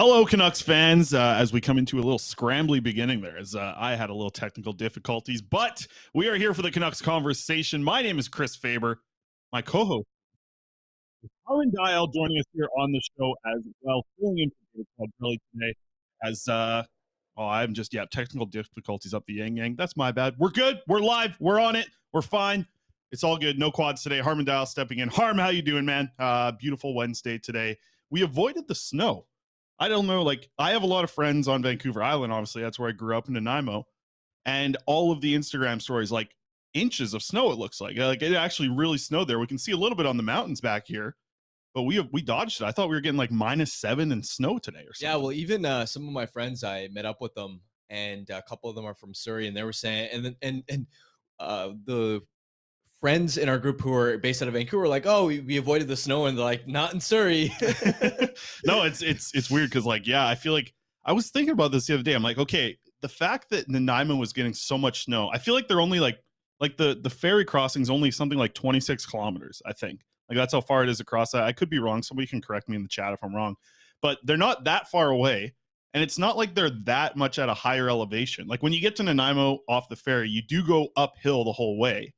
Hello, Canucks fans. As we come into a little scrambly beginning there, as I had a little technical difficulties, but we are here for the Canucks conversation. My name is Chris Faber. My co-host, Harlan Dial, joining us here on the show as well, filling in for David Belly today. As I'm just technical difficulties up the yang yang. That's my bad. We're good. We're live. We're on it. We're fine. It's all good. No quads today. Harman Dial stepping in. Harm, how you doing, man? Beautiful Wednesday today. We avoided the snow. I don't know, like, I have a lot of friends on Vancouver Island, obviously. That's where I grew up in Nanaimo. And all of the Instagram stories, like, inches of snow, it looks like. Like, it actually really snowed there. We can see a little bit on the mountains back here, but we dodged it. I thought we were getting, like, -7 and snow today or something. Yeah, well, even some of my friends, I met up with them, and a couple of them are from Surrey, and they were saying, and the friends in our group who are based out of Vancouver were like, oh, we avoided the snow, and they're like, not in Surrey. No, it's weird because, like, yeah, I feel like I was thinking about this the other day. I'm like, okay, the fact that Nanaimo was getting so much snow, I feel like they're only like the ferry crossing is only something like 26 kilometers, I think. Like, that's how far it is across that. I could be wrong. Somebody can correct me in the chat if I'm wrong, but they're not that far away. And it's not like they're that much at a higher elevation. Like, when you get to Nanaimo off the ferry, you do go uphill the whole way.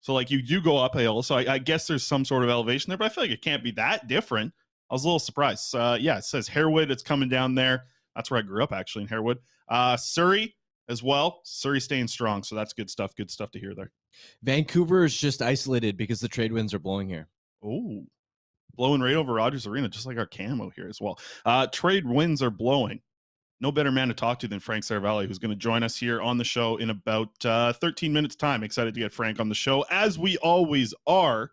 So, like, you do go uphill. So I guess there's some sort of elevation there, but I feel like it can't be that different. I was a little surprised. It says Harewood. It's coming down there. That's where I grew up, actually, in Harewood. Surrey as well. Surrey staying strong. So that's good stuff. Good stuff to hear there. Vancouver is just isolated because the trade winds are blowing here. Oh, blowing right over Rogers Arena, just like our camo here as well. Trade winds are blowing. No better man to talk to than Frank Seravalli, who's going to join us here on the show in about 13 minutes time. Excited to get Frank on the show, as we always are.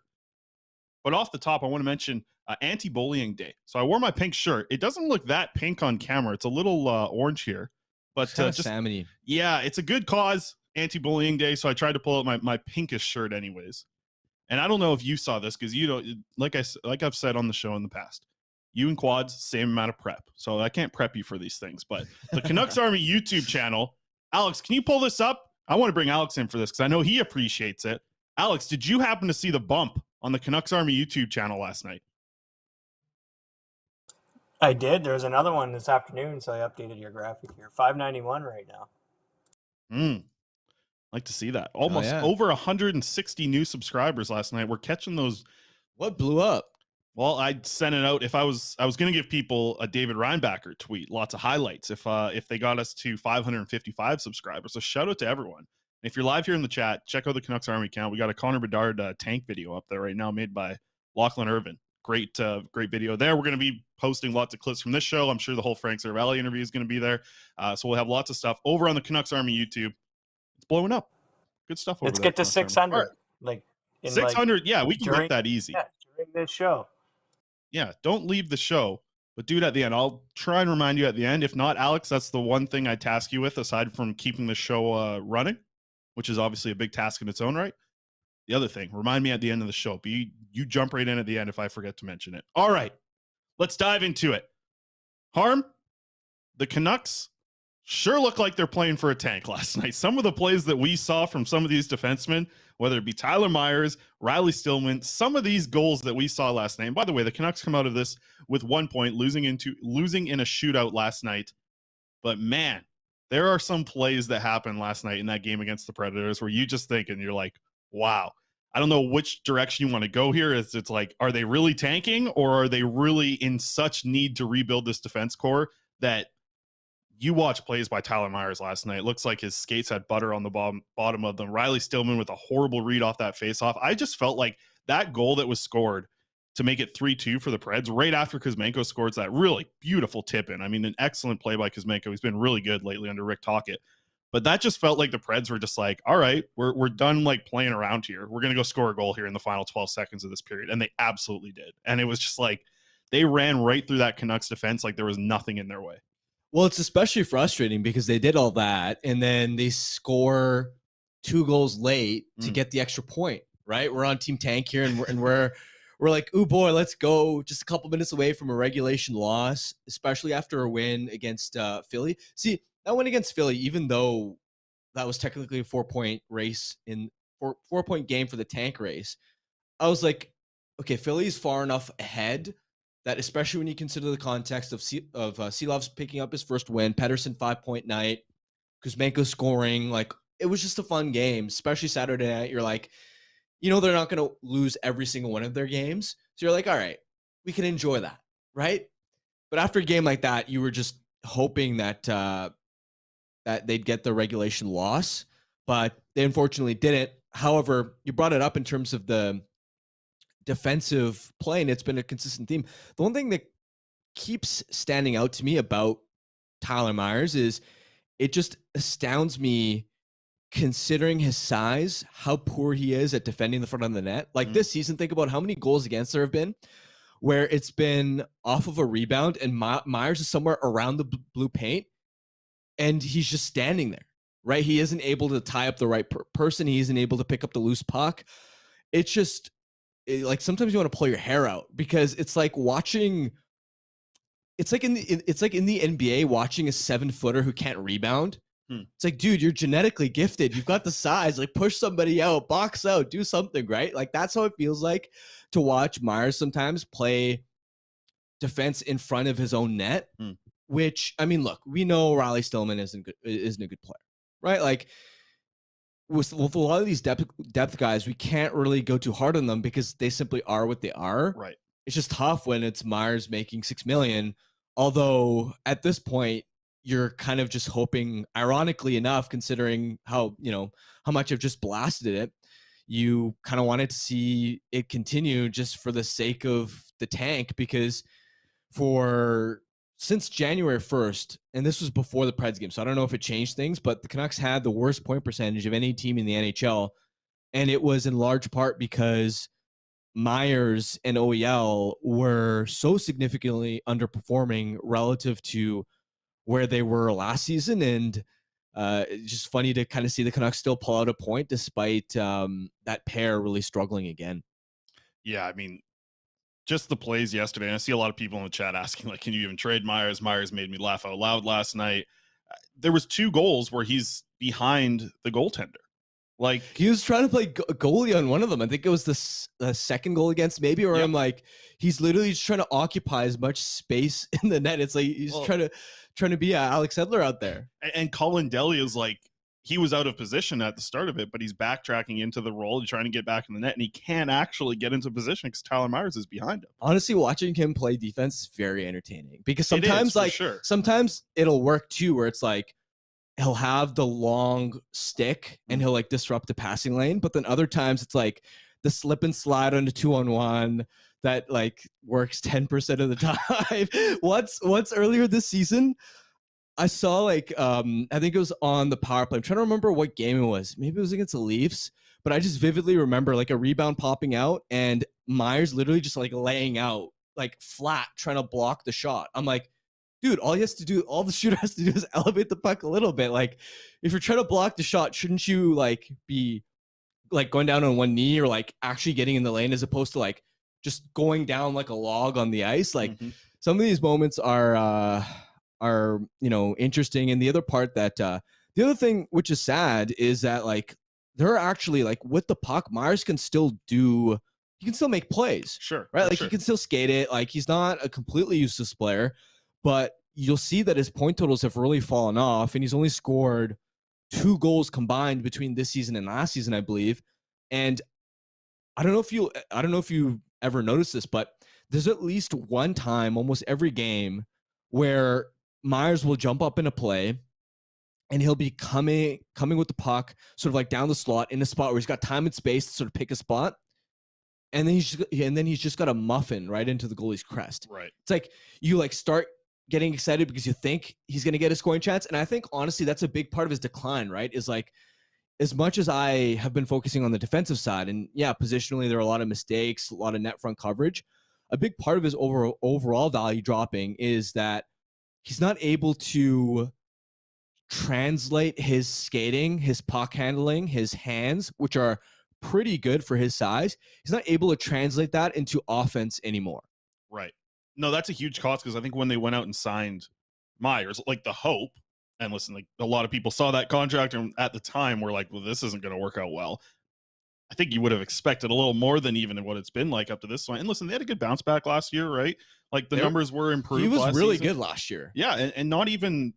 But off the top, I want to mention anti-bullying day. So I wore my pink shirt. It doesn't look that pink on camera. It's a little orange here. But just salmony. Yeah, it's a good cause, anti-bullying day. So I tried to pull out my pinkish shirt anyways. And I don't know if you saw this because, you know, like I've said on the show in the past, you and Quads, same amount of prep. So I can't prep you for these things. But the Canucks Army YouTube channel, Alex, can you pull this up? I want to bring Alex in for this because I know he appreciates it. Alex, did you happen to see the bump on the Canucks Army YouTube channel last night? I did. There was another one this afternoon, so I updated your graphic here. 591 right now. Like to see that. Almost over 160 new subscribers last night. We're catching those. What blew up? Well, I'd send it out. If I was going to give people a David Reinbacher tweet, lots of highlights. If they got us to 555 subscribers, so shout out to everyone. And if you're live here in the chat, check out the Canucks Army account. We got a Connor Bedard tank video up there right now, made by Lachlan Irvin. Great video there. We're going to be posting lots of clips from this show. I'm sure the whole Frank Seravalli interview is going to be there. So we'll have lots of stuff over on the Canucks Army YouTube. It's blowing up. Good stuff. Let's get to 600. Right. Like 600. Yeah, we can get that easy. Yeah, during this show. Yeah, don't leave the show, but do it at the end. I'll try and remind you at the end. If not, Alex, that's the one thing I task you with, aside from keeping the show running, which is obviously a big task in its own right. The other thing, remind me at the end of the show. But you jump right in at the end if I forget to mention it. All right, let's dive into it. Harm, the Canucks sure look like they're playing for a tank last night. Some of the plays that we saw from some of these defensemen, whether it be Tyler Myers, Riley Stillman, some of these goals that we saw last night. And by the way, the Canucks come out of this with 1 point, losing in a shootout last night. But man, there are some plays that happened last night in that game against the Predators where you just think and you're like, wow. I don't know which direction you want to go here. It's like, are they really tanking, or are they really in such need to rebuild this defense core that you watch plays by Tyler Myers last night? It looks like his skates had butter on the bottom of them. Riley Stillman with a horrible read off that faceoff. I just felt like that goal that was scored to make it 3-2 for the Preds right after Kuzmenko scores that really beautiful tip in. I mean, an excellent play by Kuzmenko. He's been really good lately under Rick Tocchet. But that just felt like the Preds were just like, all right, we're done like playing around here. We're going to go score a goal here in the final 12 seconds of this period. And they absolutely did. And it was just like they ran right through that Canucks defense like there was nothing in their way. Well, it's especially frustrating because they did all that and then they score 2 goals late to get the extra point, right? We're on Team Tank here and we're like, oh boy, let's go just a couple minutes away from a regulation loss, especially after a win against Philly. See, that win against Philly, even though that was technically a 4-point race in 4-point game for the tank race, I was like, okay, Philly's far enough ahead that, especially when you consider the context of Silov's picking up his first win, Pettersson 5-point night, Kuzmenko scoring, like it was just a fun game, especially Saturday night. You're like, you know, they're not going to lose every single one of their games. So you're like, all right, we can enjoy that, right? But after a game like that, you were just hoping that that they'd get the regulation loss, but they unfortunately didn't. However, you brought it up in terms of the defensive play, and it's been a consistent theme. The one thing that keeps standing out to me about Tyler Myers is it just astounds me, considering his size, how poor he is at defending the front of the net. Like this season, think about how many goals against there have been where it's been off of a rebound and Myers is somewhere around the blue paint and he's just standing there, right? He isn't able to tie up the right person. He isn't able to pick up the loose puck. It's just like sometimes you want to pull your hair out because it's like watching. It's like in the NBA watching a 7-footer who can't rebound. It's like, dude, you're genetically gifted. You've got the size. Like, push somebody out, box out, do something, right? Like, that's how it feels like to watch Myers sometimes play defense in front of his own net. Which, I mean, look, we know Riley Stillman isn't a good player, right? Like, with a lot of these depth guys, we can't really go too hard on them because they simply are what they are. Right. It's just tough when it's Myers making $6 million. Although at this point, you're kind of just hoping, ironically enough, considering how much I've just blasted it, you kind of wanted to see it continue just for the sake of the tank, because since January 1st, and this was before the Preds game, so I don't know if it changed things, but the Canucks had the worst point percentage of any team in the NHL, and it was in large part because Myers and OEL were so significantly underperforming relative to where they were last season. And it's just funny to kind of see the Canucks still pull out a point despite that pair really struggling again. Yeah, I mean, just the plays yesterday. And I see a lot of people in the chat asking, like, can you even trade Myers? Myers made me laugh out loud last night. There was 2 goals where he's behind the goaltender. Like, he was trying to play goalie on one of them. I think it was the second goal against, maybe, where I'm like, he's literally just trying to occupy as much space in the net. It's like he's trying to be Alex Edler out there. And Colin Delly is like, he was out of position at the start of it, but he's backtracking into the role and trying to get back in the net, and he can't actually get into position because Tyler Myers is behind him. Honestly, watching him play defense is very entertaining because sometimes, sure, sometimes it'll work too, where it's like he'll have the long stick and he'll like disrupt the passing lane, but then other times it's like the slip and slide on the 2-on-1 that like works 10% of the time. Once earlier this season, I saw like I think it was on the power play. I'm trying to remember what game it was. Maybe it was against the Leafs, but I just vividly remember like a rebound popping out and Myers literally just like laying out like flat trying to block the shot. I'm like, dude, all the shooter has to do is elevate the puck a little bit. Like, if you're trying to block the shot, shouldn't you like be like going down on one knee or like actually getting in the lane as opposed to like just going down like a log on the ice? Like, some of these moments are interesting. And the other part that the other thing which is sad is that like they're actually like with the puck, Myers can still make plays. Sure. Right? Like sure. He can still skate it. Like, he's not a completely useless player. But you'll see that his point totals have really fallen off, and he's only scored 2 goals combined between this season and last season, I believe. And I don't know if you ever noticed this, but there's at least one time almost every game where Myers will jump up in a play and he'll be coming with the puck sort of like down the slot in a spot where he's got time and space to sort of pick a spot. And then he's just got a muffin right into the goalie's crest. Right. It's like you like start getting excited because you think he's going to get a scoring chance. And I think, honestly, that's a big part of his decline, right? Is like, as much as I have been focusing on the defensive side, and yeah, positionally, there are a lot of mistakes, a lot of net front coverage. A big part of his overall value dropping is that he's not able to translate his skating, his puck handling, his hands, which are pretty good for his size. He's not able to translate that into offense anymore. Right. No, that's a huge cost, because I think when they went out and signed Myers, like the hope, and listen, like a lot of people saw that contract and at the time were like, well, this isn't going to work out well. I think you would have expected a little more than even what it's been like up to this point. And listen, they had a good bounce back last year, right? Like the numbers were improved. He was really season. good last year. Yeah, and not even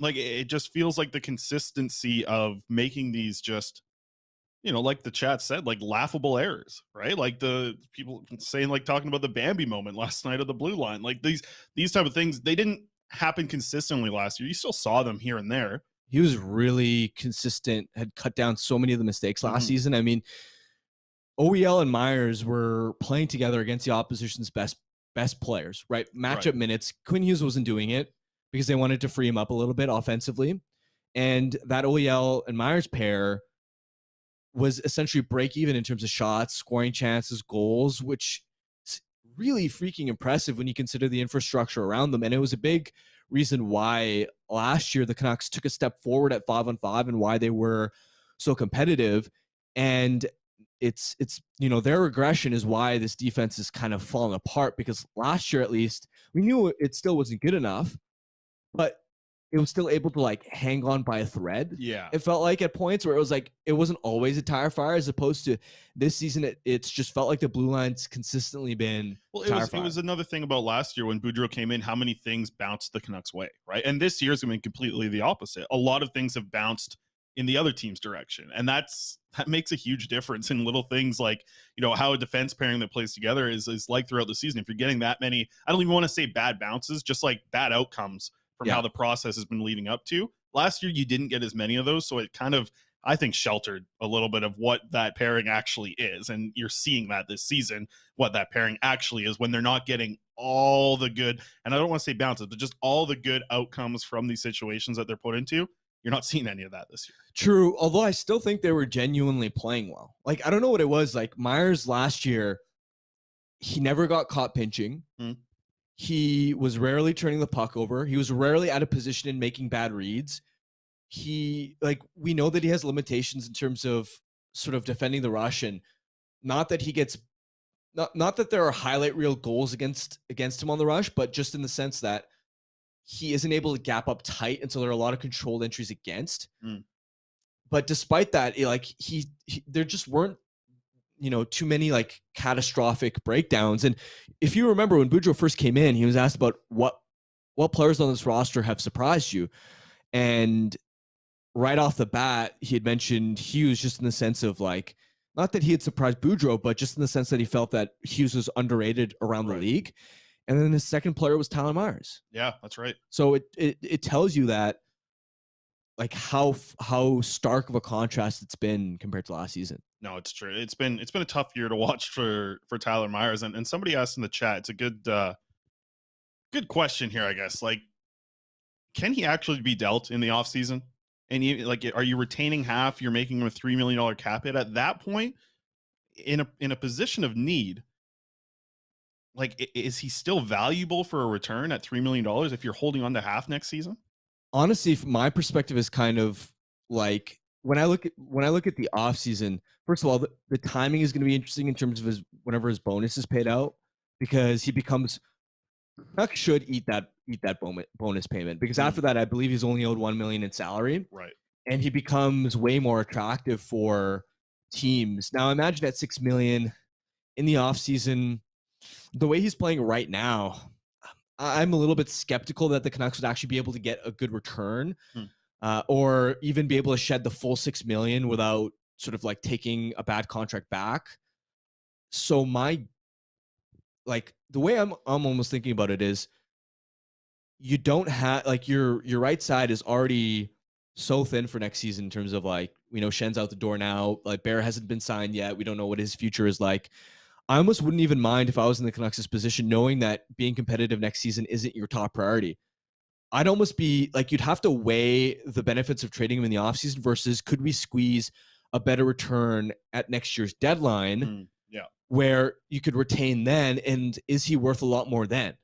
like it just feels like the consistency of making these just, like the chat said, like laughable errors, right? Like the people saying, like talking about the Bambi moment last night of the blue line, like these type of things, they didn't happen consistently last year. You still saw them here and there. He was really consistent, had cut down so many of the mistakes last season. I mean, OEL and Myers were playing together against the opposition's best players, right? Matchup minutes. Quinn Hughes wasn't doing it because they wanted to free him up a little bit offensively. And that OEL and Myers pair was essentially break even in terms of shots, scoring chances, goals, which is really freaking impressive when you consider the infrastructure around them. And it was a big reason why last year the Canucks took a step forward at 5-on-5 and why they were so competitive. And it's their regression is why this defense is kind of falling apart, because last year, at least, we knew it still wasn't good enough, but it was still able to like hang on by a thread. Yeah. It felt like at points where it was like, it wasn't always a tire fire, as opposed to this season. It's just felt like the blue line's consistently been it was another thing about last year when Boudreau came in, how many things bounced the Canucks way, right? And this year's going to be completely the opposite. A lot of things have bounced in the other team's direction. And that makes a huge difference in little things like, how a defense pairing that plays together is like throughout the season. If you're getting that many, I don't even want to say bad bounces, just like bad outcomes from how the process has been leading up to. Last year, you didn't get as many of those. So it kind of, I think, sheltered a little bit of what that pairing actually is. And you're seeing that this season, what that pairing actually is when they're not getting all the good, and I don't want to say bounces, but just all the good outcomes from these situations that they're put into. You're not seeing any of that this year. True. Although I still think they were genuinely playing well. Like, I don't know what it was. Like Myers last year, he never got caught pinching. He was rarely turning the puck over. He was rarely out of position and making bad reads. We know that he has limitations in terms of sort of defending the rush, and not that he gets, not that there are highlight reel goals against him on the rush, but just in the sense that he isn't able to gap up tight, and so there are a lot of controlled entries against. But despite that, there just weren't, too many like catastrophic breakdowns. And if you remember when Boudreau first came in, he was asked about what players on this roster have surprised you, and right off the bat, he had mentioned Hughes, just in the sense of like, not that he had surprised Boudreau, but just in the sense that he felt that Hughes was underrated around the league. And then the second player was Tyler Myers. Yeah, that's right. So it tells you that, like, how stark of a contrast it's been compared to last season. No, it's true. It's been a tough year to watch for Tyler Myers. And somebody asked in the chat, it's a good question here, I guess. Like, can he actually be dealt in the offseason? And are you retaining half? You're making him a $3 million cap hit at that point in a position of need. Like, is he still valuable for a return at $3 million if you're holding on to half next season? Honestly, from my perspective, is kind of like when I look at the offseason, first of all, the timing is going to be interesting in terms of whenever his bonus is paid out, because he becomes, Canucks should eat that bonus payment, because after that, I believe he's only owed $1 million in salary. Right. And he becomes way more attractive for teams. Now imagine at $6 million in the offseason, the way he's playing right now, I'm a little bit skeptical that the Canucks would actually be able to get a good return, or even be able to shed the full $6 million without sort of like taking a bad contract back. So the way I'm almost thinking about it is, you don't have, like, your right side is already so thin for next season in terms of, like, we know Schenn's out the door now. Like, Bear hasn't been signed yet. We don't know what his future is like. I almost wouldn't even mind if I was in the Canucks' position, knowing that being competitive next season isn't your top priority. I'd almost be like, you'd have to weigh the benefits of trading him in the offseason versus, could we squeeze a better return at next year's deadline where you could retain then, and is he worth a lot more then?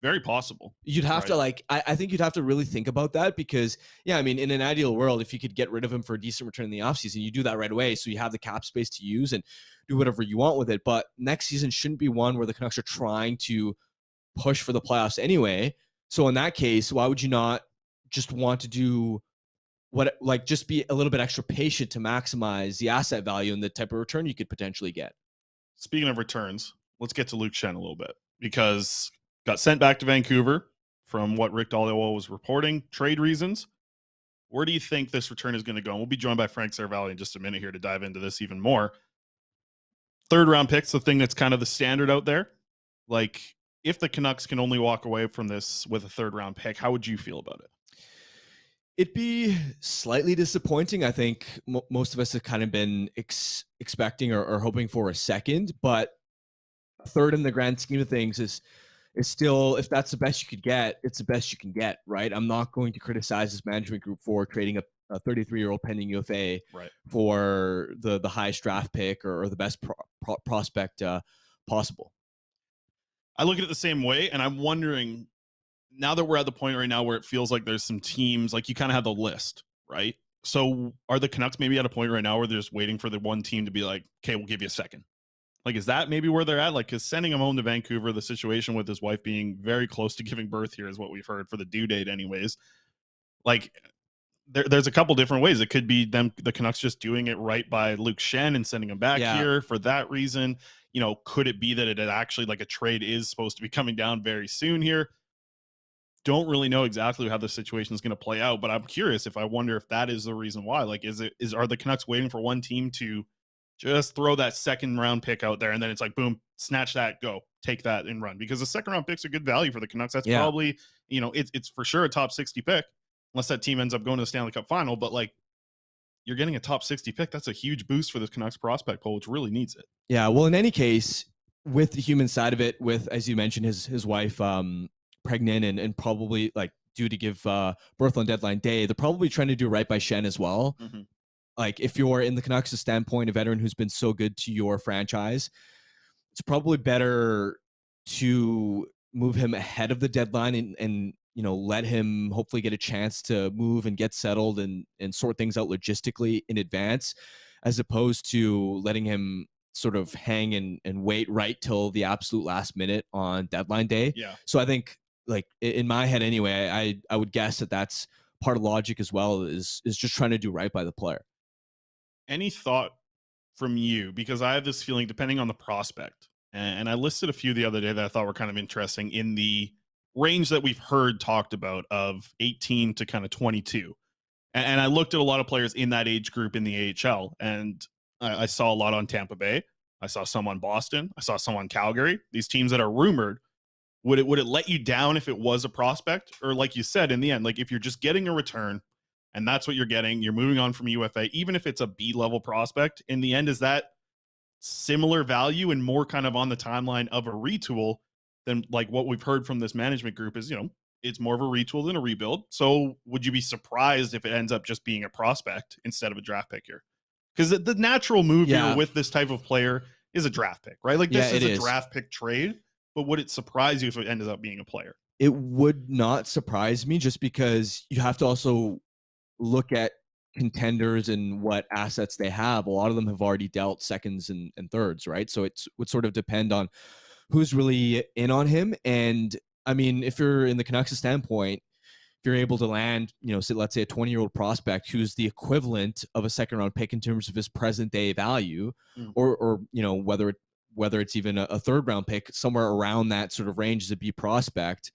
Very possible. You'd have to, like, I think you'd have to really think about that, because, I mean, in an ideal world, if you could get rid of him for a decent return in the offseason, you do that right away, so you have the cap space to use and do whatever you want with it. But next season shouldn't be one where the Canucks are trying to push for the playoffs anyway. So in that case, why would you not just want to do just be a little bit extra patient to maximize the asset value and the type of return you could potentially get. Speaking of returns, let's get to Luke Schenn a little bit, because got sent back to Vancouver from what Rick Dhaliwal was reporting, trade reasons. Where do you think this return is going to go? And we'll be joined by Frank Seravalli in just a minute here to dive into this even more. Third round pick's the thing that's kind of the standard out there. Like, if the Canucks can only walk away from this with a third round pick, how would you feel about it? It'd be slightly disappointing. I think most of us have kind of been expecting or hoping for a second, but third in the grand scheme of things is still, if that's the best you could get, it's the best you can get, right? I'm not going to criticize this management group for trading a 33-year-old pending UFA for the highest draft pick or the best prospect possible. I look at it the same way, and I'm wondering, now that we're at the point right now where it feels like there's some teams, like you kind of have the list, right? So are the Canucks maybe at a point right now where they're just waiting for the one team to be like, okay, we'll give you a second? Like, is that maybe where they're at? Like, because sending him home to Vancouver, the situation with his wife being very close to giving birth here is what we've heard for the due date anyways. Like, there's a couple different ways. It could be them, the Canucks, just doing it right by Luke Schenn and sending him back here for that reason. You know, could it be that it actually, like, a trade is supposed to be coming down very soon here? Don't really know exactly how the situation is going to play out, but I'm curious if I wonder if that is the reason why. Like, are the Canucks waiting for one team to just throw that second round pick out there, and then it's like, boom, snatch that, go, take that and run? Because the second round pick's a good value for the Canucks. That's probably, you know, it's for sure a top 60 pick, unless that team ends up going to the Stanley Cup final. But like, you're getting a top 60 pick. That's a huge boost for the Canucks prospect pool, which really needs it. Yeah. Well, in any case, with the human side of it, with, as you mentioned, his wife pregnant and probably like due to give birth on deadline day, they're probably trying to do right by Schenn as well. Mm-hmm. Like, if you're in the Canucks' standpoint, a veteran who's been so good to your franchise, it's probably better to move him ahead of the deadline and you know, let him hopefully get a chance to move and get settled and sort things out logistically in advance, as opposed to letting him sort of hang and wait right till the absolute last minute on deadline day. Yeah. So I think, like, in my head anyway, I would guess that that's part of logic as well, is just trying to do right by the player. Any thought from you? Because I have this feeling, depending on the prospect, and I listed a few the other day that I thought were kind of interesting in the range that we've heard talked about of 18 to kind of 22. And I looked at a lot of players in that age group in the AHL, and I saw a lot on Tampa Bay. I saw some on Boston. I saw some on Calgary. These teams that are rumored. Would it let you down if it was a prospect? Or like you said, in the end, like, if you're just getting a return and that's what you're getting, you're moving on from UFA, even if it's a B-level prospect, in the end, is that similar value and more kind of on the timeline of a retool than like what we've heard from this management group is, you know, it's more of a retool than a rebuild. So would you be surprised if it ends up just being a prospect instead of a draft pick here? Because the natural move here with this type of player is a draft pick, right? Like, this is a draft pick trade, but would it surprise you if it ended up being a player? It would not surprise me, just because you have to also look at contenders and what assets they have. A lot of them have already dealt seconds and thirds, right? So it would sort of depend on who's really in on him. And I mean, if you're in the Canucks' standpoint, if you're able to land, you know, let's say a 20-year-old prospect who's the equivalent of a second round pick in terms of his present day value, or you know, whether it's even a third round pick, somewhere around that sort of range as a B prospect,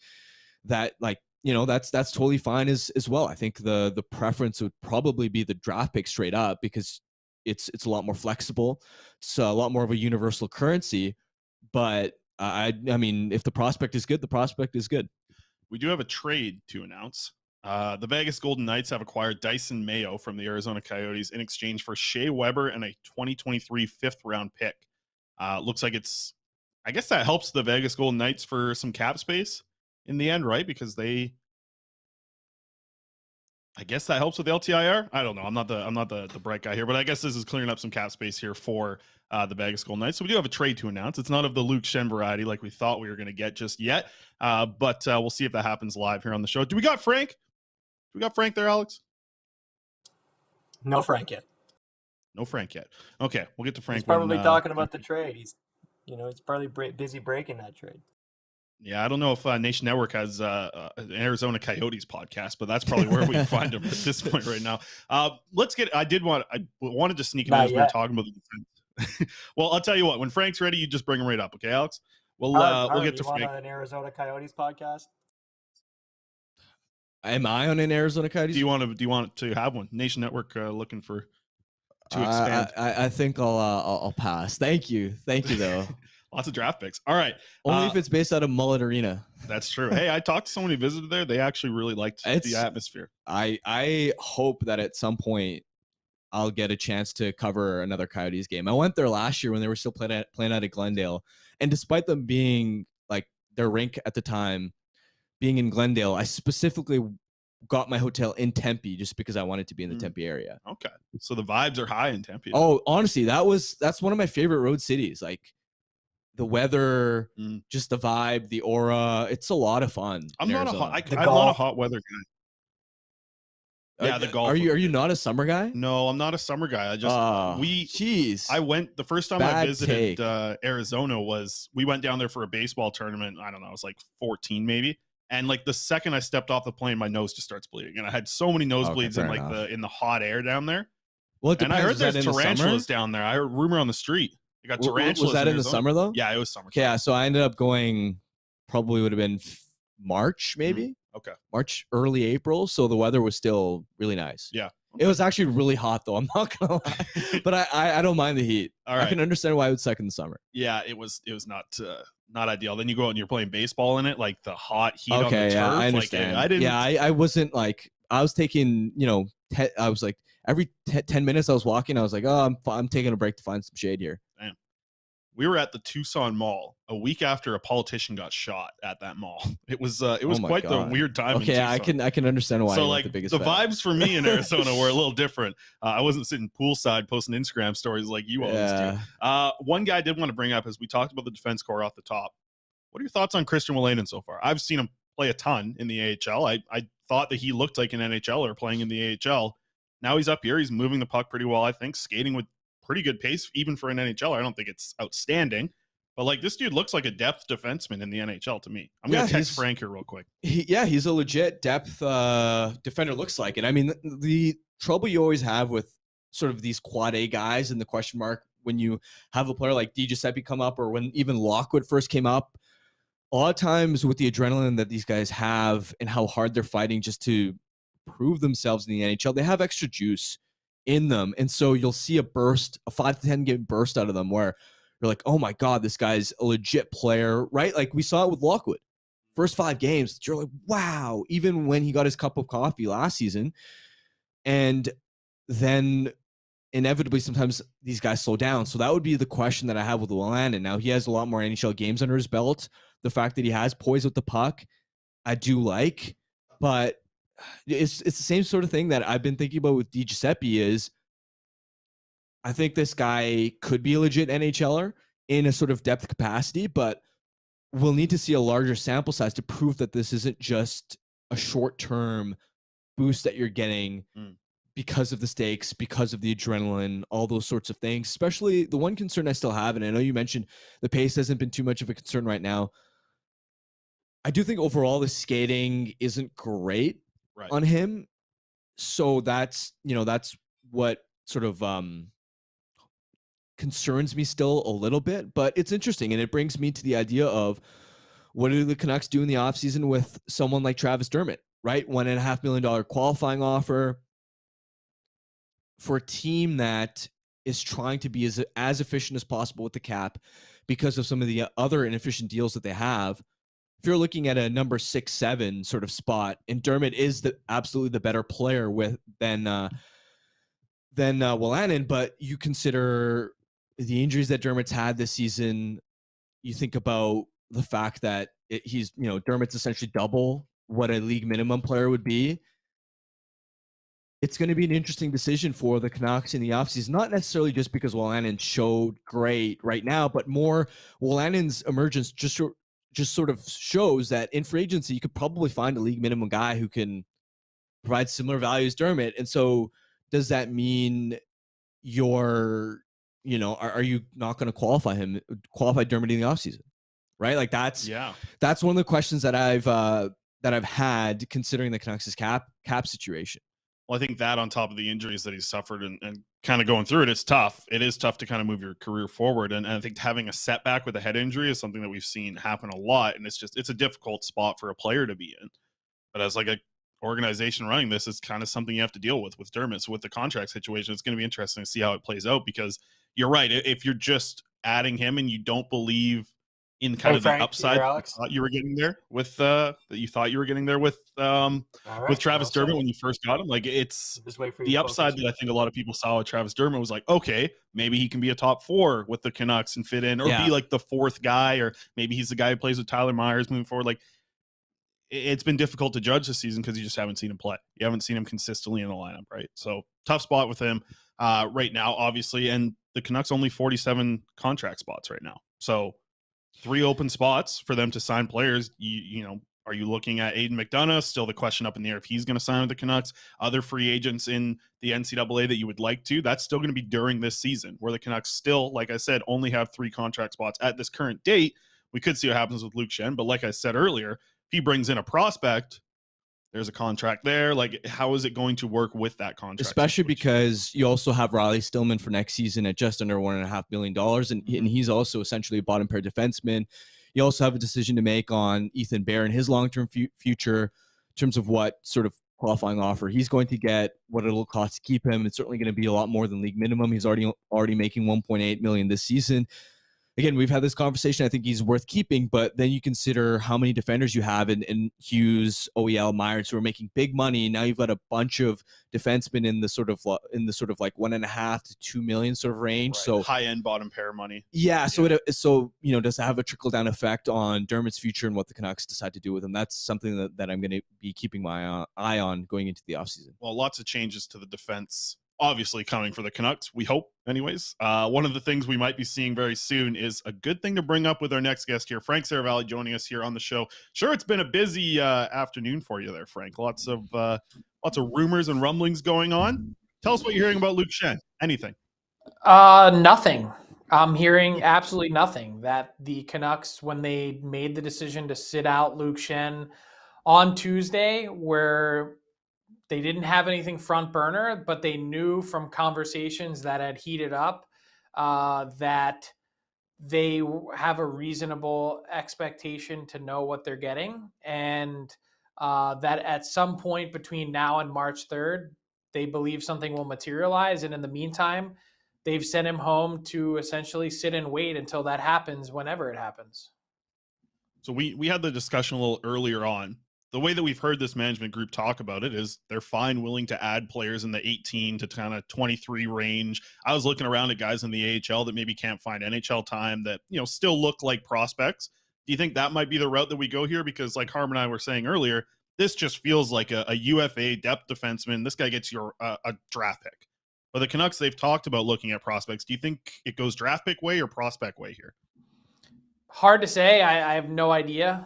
that, like, you know, that's totally fine as well. I think the preference would probably be the draft pick straight up, because it's a lot more flexible. It's a lot more of a universal currency. But I mean, if the prospect is good, the prospect is good. We do have a trade to announce. The Vegas Golden Knights have acquired Dyson Mayo from the Arizona Coyotes in exchange for Shea Weber and a 2023 fifth-round pick. Looks like I guess that helps the Vegas Golden Knights for some cap space in the end, right? Because I guess that helps with the LTIR. I don't know. I'm not the bright guy here, but I guess this is clearing up some cap space here for the Vegas Golden Knights. So we do have a trade to announce. It's not of the Luke Schenn variety like we thought we were going to get just yet, but we'll see if that happens live here on the show. Do we got Frank? Do we got Frank there, Alex? No Frank yet. No Frank yet. Okay, we'll get to Frank. He's probably talking about the trade. He's probably busy breaking that trade. Yeah, I don't know if Nation Network has an Arizona Coyotes podcast, but that's probably where we can find them at this point right now. Let's get. I wanted to sneak in as we were talking about the defense. Well, I'll tell you what. When Frank's ready, you just bring him right up, okay, Alex? We'll get to Frank. Want an Arizona Coyotes podcast? Am I on an Arizona Coyotes? Do you want to have one? Nation Network looking to expand. I think I'll pass. Thank you though. Lots of draft picks. All right. Only if it's based out of Mullet Arena. That's true. Hey, I talked to someone who visited there. They actually really liked the atmosphere. I hope that at some point I'll get a chance to cover another Coyotes game. I went there last year when they were still playing out at Glendale. And despite them being like their rink at the time being in Glendale, I specifically got my hotel in Tempe just because I wanted to be in the Tempe area. Okay. So the vibes are high in Tempe. Oh, honestly, that's one of my favorite road cities. Like the weather, just the vibe, the aura. It's a lot of fun. I'm not a hot weather guy. Yeah, the golf. Are you not a summer guy? No, I'm not a summer guy. I just I went the first time I visited Arizona we went down there for a baseball tournament. I don't know, I was like 14 maybe. And like the second I stepped off the plane, my nose just starts bleeding. And I had so many nosebleeds in the hot air down there. Well, and I heard there's tarantulas down there. I heard rumor on the street. You got tarantulas. Was that in the summer though? Yeah, it was summer. Okay, yeah, so I ended up going probably would have been March maybe. Okay. March, early April. So the weather was still really nice. Yeah. Okay. It was actually really hot though. I'm not gonna lie, but I don't mind the heat. All right. I can understand why it would suck in the summer. Yeah, it was not ideal. Then you go out and you're playing baseball in it, like the hot heat on the turf. Yeah, I understand. I wasn't like, I was taking, I was like every 10 minutes I was walking, I was like, oh, I'm taking a break to find some shade here. Damn. We were at the Tucson Mall a week after a politician got shot at that mall. It was quite the weird time. Okay, I can understand why. So like the vibes for me in Arizona were a little different. I wasn't sitting poolside posting Instagram stories like you always do. One guy I did want to bring up as we talked about the defense core off the top. What are your thoughts on Christian Wolanin so far? I've seen him play a ton in the AHL. I thought that he looked like an NHLer playing in the AHL. Now he's up here. He's moving the puck pretty well, I think, skating with pretty good pace, even for an NHLer. I don't think it's outstanding, but like this dude looks like a depth defenseman in the NHL to me. I'm going to text Frank here real quick. He's a legit depth defender, looks like it. I mean, the trouble you always have with sort of these quad A guys and the question mark when you have a player like DiGiuseppe come up, or when even Lockwood first came up, a lot of times with the adrenaline that these guys have and how hard they're fighting just to prove themselves in the NHL, they have extra juice in them. And so you'll see a 5 to 10 game burst out of them where you're like, oh my God, this guy's a legit player, right? Like we saw it with Lockwood. First 5 games, you're like, wow, even when he got his cup of coffee last season. And then inevitably sometimes these guys slow down. So that would be the question that I have with Wolanin. Now he has a lot more NHL games under his belt. The fact that he has poise with the puck, I do like, but it's the same sort of thing that I've been thinking about with DiGiuseppe is I think this guy could be a legit NHLer in a sort of depth capacity, but we'll need to see a larger sample size to prove that this isn't just a short-term boost that you're getting because of the stakes, because of the adrenaline, all those sorts of things. Especially the one concern I still have, and I know you mentioned the pace hasn't been too much of a concern right now. I do think overall the skating isn't great on him. So that's what sort of concerns me still a little bit, but it's interesting. And it brings me to the idea of what do the Canucks do in the offseason with someone like Travis Dermott, right? $1.5 million qualifying offer for a team that is trying to be as efficient as possible with the cap because of some of the other inefficient deals that they have. If you're looking at a number 6-7 sort of spot, and Dermott is absolutely the better player than Wolanin, but you consider the injuries that Dermott's had this season. You think about the fact that Dermott's essentially double what a league minimum player would be. It's going to be an interesting decision for the Canucks in the offseason, not necessarily just because Wolanin showed great right now, but more Wolanin's emergence just sort of shows that in free agency, you could probably find a league minimum guy who can provide similar value as Dermott. And so does that mean are you not going to qualify Dermott in the offseason? right? Like that's Yeah. one of the questions that I've had considering the Canucks' cap situation. Well, I think that on top of the injuries that he's suffered and kind of going through it, it's tough. It is tough to kind of move your career forward. And I think having a setback with a head injury is something that we've seen happen a lot. And it's a difficult spot for a player to be in. But as like a organization running this, it's kind of something you have to deal with Dermott. So with the contract situation, it's going to be interesting to see how it plays out, because you're right. If you're just adding him and you don't believe in kind of Frank, the upside Alex. you were getting there with that you thought you were getting there with Travis Dermott when you first got him, like it's the upside that I think a lot of people saw with Travis Dermott was like, okay, maybe he can be a top 4 with the Canucks and fit in, or be like the 4th guy, or maybe he's the guy who plays with Tyler Myers moving forward. Like, it's been difficult to judge this season because you just haven't seen him play. You haven't seen him consistently in the lineup, right? So tough spot with him right now, obviously. And the Canucks only 47 contract spots right now. So 3 open spots for them to sign players. You know, are you looking at Aiden McDonough? Still the question up in the air if he's going to sign with the Canucks. Other free agents in the NCAA that you would like to, that's still going to be during this season, where the Canucks still, like I said, only have 3 contract spots at this current date. We could see what happens with Luke Schenn, but like I said earlier, if he brings in a prospect, there's a contract there. Like, how is it going to work with that contract? Especially because you also have Riley Stillman for next season at just under $1.5 million. And he's also essentially a bottom pair defenseman. You also have a decision to make on Ethan Bear and his long-term future in terms of what sort of qualifying offer he's going to get, what it'll cost to keep him. It's certainly going to be a lot more than league minimum. He's already making $1.8 million this season. Again, we've had this conversation. I think he's worth keeping, but then you consider how many defenders you have in Hughes, OEL, Myers, who are making big money. Now you've got a bunch of defensemen in the sort of like 1.5 to 2 million sort of range. Right. So high end bottom pair money. Yeah. So you know, does it have a trickle down effect on Dermott's future and what the Canucks decide to do with him? That's something that I'm going to be keeping my eye on going into the offseason. Well, lots of changes to the defense, obviously, coming for the Canucks, we hope anyways. One of the things we might be seeing very soon is a good thing to bring up with our next guest here, Frank Seravalli, joining us here on the show. Sure, it's been a busy afternoon for you there, Frank. Lots of rumors and rumblings going on. Tell us what you're hearing about Luke Schenn. Anything? Nothing. I'm hearing absolutely nothing. That the Canucks, when they made the decision to sit out Luke Schenn on Tuesday, where they didn't have anything front burner, but they knew from conversations that had heated up that they have a reasonable expectation to know what they're getting. And that at some point between now and March 3rd, they believe something will materialize. And in the meantime, they've sent him home to essentially sit and wait until that happens, whenever it happens. So we had the discussion a little earlier on. The way that we've heard this management group talk about it is they're fine, willing to add players in the 18 to kind of 23 range. I was looking around at guys in the AHL that maybe can't find NHL time that, you know, still look like prospects. Do you think that might be the route that we go here? Because like Harm and I were saying earlier, this just feels like a UFA depth defenseman. This guy gets your a draft pick. But the Canucks, they've talked about looking at prospects. Do you think it goes draft pick way or prospect way here? Hard to say. I have no idea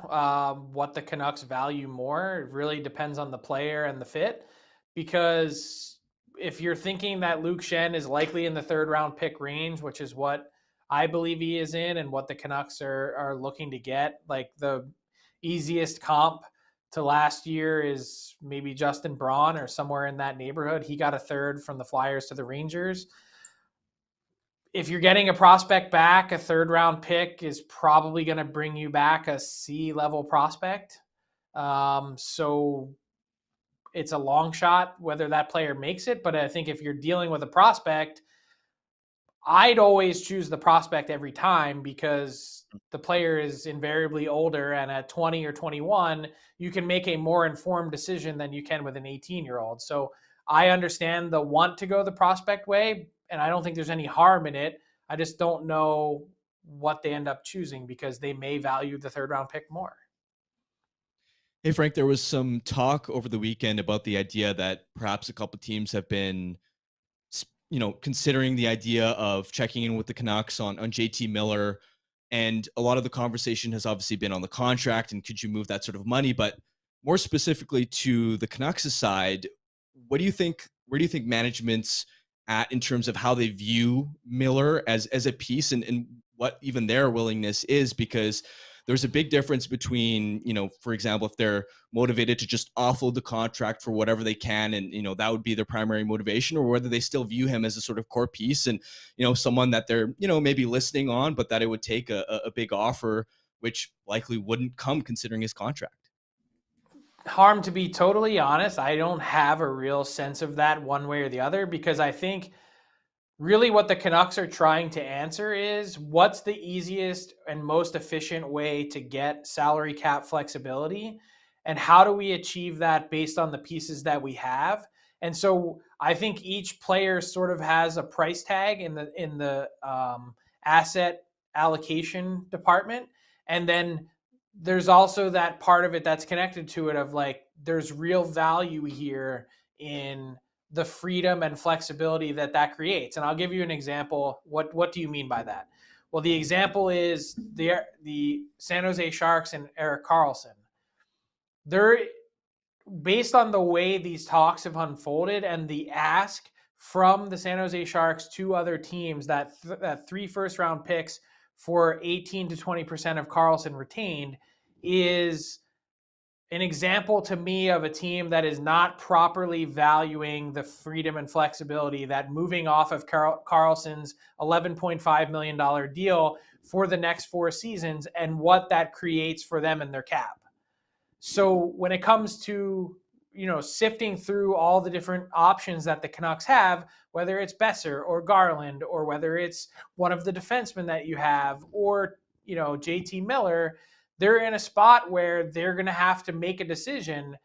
what the Canucks value more. It really depends on the player and the fit. Because if you're thinking that Luke Schenn is likely in the 3rd round pick range, which is what I believe he is in and what the Canucks are looking to get, like the easiest comp to last year is maybe Justin Braun or somewhere in that neighborhood. He got a 3rd from the Flyers to the Rangers. If you're getting a prospect back, a 3rd round pick is probably going to bring you back a C-level prospect. So it's a long shot whether that player makes it. But I think if you're dealing with a prospect, I'd always choose the prospect every time, because the player is invariably older, and at 20 or 21, you can make a more informed decision than you can with an 18-year-old. So I understand the want to go the prospect way, and I don't think there's any harm in it. I just don't know what they end up choosing, because they may value the 3rd round pick more. Hey, Frank, there was some talk over the weekend about the idea that perhaps a couple teams have been, you know, considering the idea of checking in with the Canucks on JT Miller. And a lot of the conversation has obviously been on the contract and could you move that sort of money, but more specifically to the Canucks side, what do you think, where do you think management's at in terms of how they view Miller as a piece and what even their willingness is? Because there's a big difference between, you know, for example, if they're motivated to just offload the contract for whatever they can, and, you know, that would be their primary motivation, or whether they still view him as a sort of core piece and, you know, someone that they're, you know, maybe listening on, but that it would take a big offer, which likely wouldn't come considering his contract. Harm, to be totally honest, I don't have a real sense of that one way or the other, because I think really what the Canucks are trying to answer is what's the easiest and most efficient way to get salary cap flexibility, and how do we achieve that based on the pieces that we have. And so I think each player sort of has a price tag in the asset allocation department. And then there's also that part of it that's connected to it of like, there's real value here in the freedom and flexibility that creates. And I'll give you an example. What do you mean by that? Well, the example is the San Jose Sharks and Erik Karlsson. They're, based on the way these talks have unfolded and the ask from the San Jose Sharks to other teams, that 3 first-round picks for 18 to 20% of Karlsson retained, is an example to me of a team that is not properly valuing the freedom and flexibility that moving off of Karlsson's $11.5 million deal for the next 4 seasons and what that creates for them in their cap. So when it comes to, you know, sifting through all the different options that the Canucks have, whether it's Boeser or Garland, or whether it's one of the defensemen that you have, or, you know, JT Miller, they're in a spot where they're going to have to make a decision.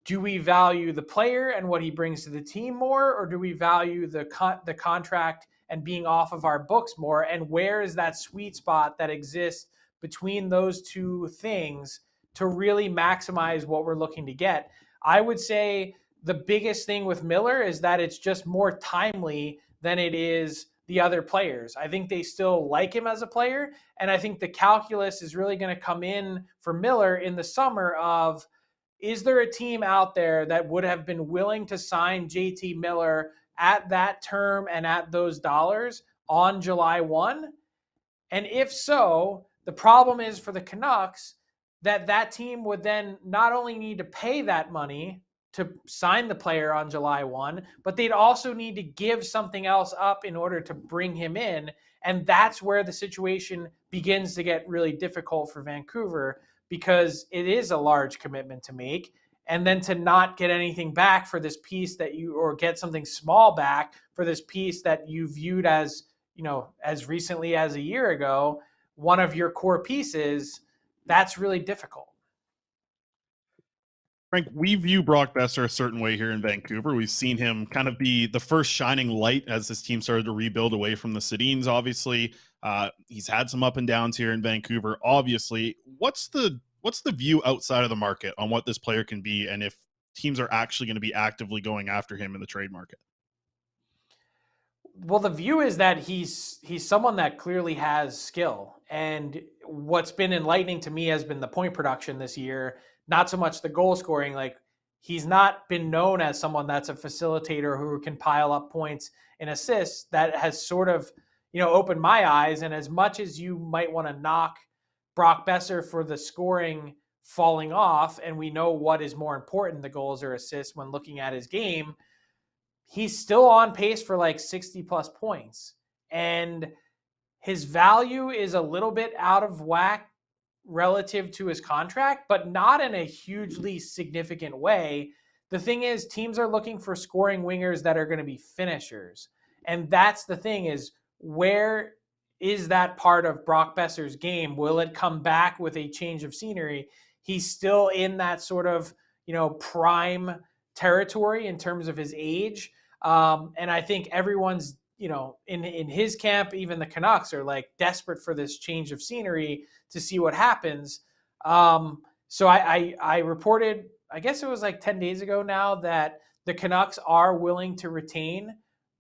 Do we value the player and what he brings to the team more, or do we value the contract and being off of our books more? And where is that sweet spot that exists between those two things to really maximize what we're looking to get? I would say the biggest thing with Miller is that it's just more timely than it is the other players. I think they still like him as a player, and I think the calculus is really going to come in for Miller in the summer of, is there a team out there that would have been willing to sign JT Miller at that term and at those dollars on July 1? And if so, the problem is for the Canucks that team would then not only need to pay that money to sign the player on July 1, but they'd also need to give something else up in order to bring him in. And that's where the situation begins to get really difficult for Vancouver, because it is a large commitment to make. And then to not get anything back for this piece that you, or get something small back for this piece that you viewed as, you know, as recently as a year ago, one of your core pieces, that's really difficult. Frank, we view Brock Boeser a certain way here in Vancouver. We've seen him kind of be the first shining light as this team started to rebuild away from the Sedins, obviously. He's had some up and downs here in Vancouver, obviously. What's the view outside of the market on what this player can be, and if teams are actually going to be actively going after him in the trade market? Well, the view is that he's someone that clearly has skill. And what's been enlightening to me has been the point production this year, not so much the goal scoring. Like, he's not been known as someone that's a facilitator who can pile up points and assists. That has sort of, you know, opened my eyes. And as much as you might want to knock Brock Boeser for the scoring falling off, and we know what is more important, the goals or assists, when looking at his game, he's still on pace for like 60 plus points. And his value is a little bit out of whack relative to his contract, but not in a hugely significant way. The thing is, teams are looking for scoring wingers that are going to be finishers. And that's the thing, is where is that part of Brock Boeser's game? Will it come back with a change of scenery? He's still in that sort of, you know, prime territory in terms of his age. And I think everyone's, you know, in his camp, even the Canucks are like desperate for this change of scenery to see what happens. So I reported, I guess it was like 10 days ago now, that the Canucks are willing to retain.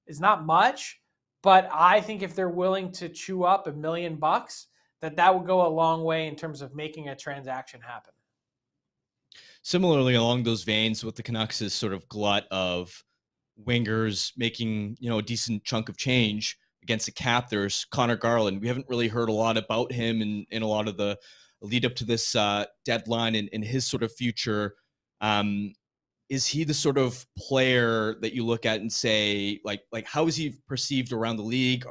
It's not much, but I think if they're willing to chew up $1 million, that would go a long way in terms of making a transaction happen. Similarly, along those veins, with the Canucks' sort of glut of wingers making, you know, a decent chunk of change against the cap, there's Connor Garland. We haven't really heard a lot about him in a lot of the lead up to this deadline and his sort of future. Is he the sort of player that you look at and say, like how is he perceived around the league?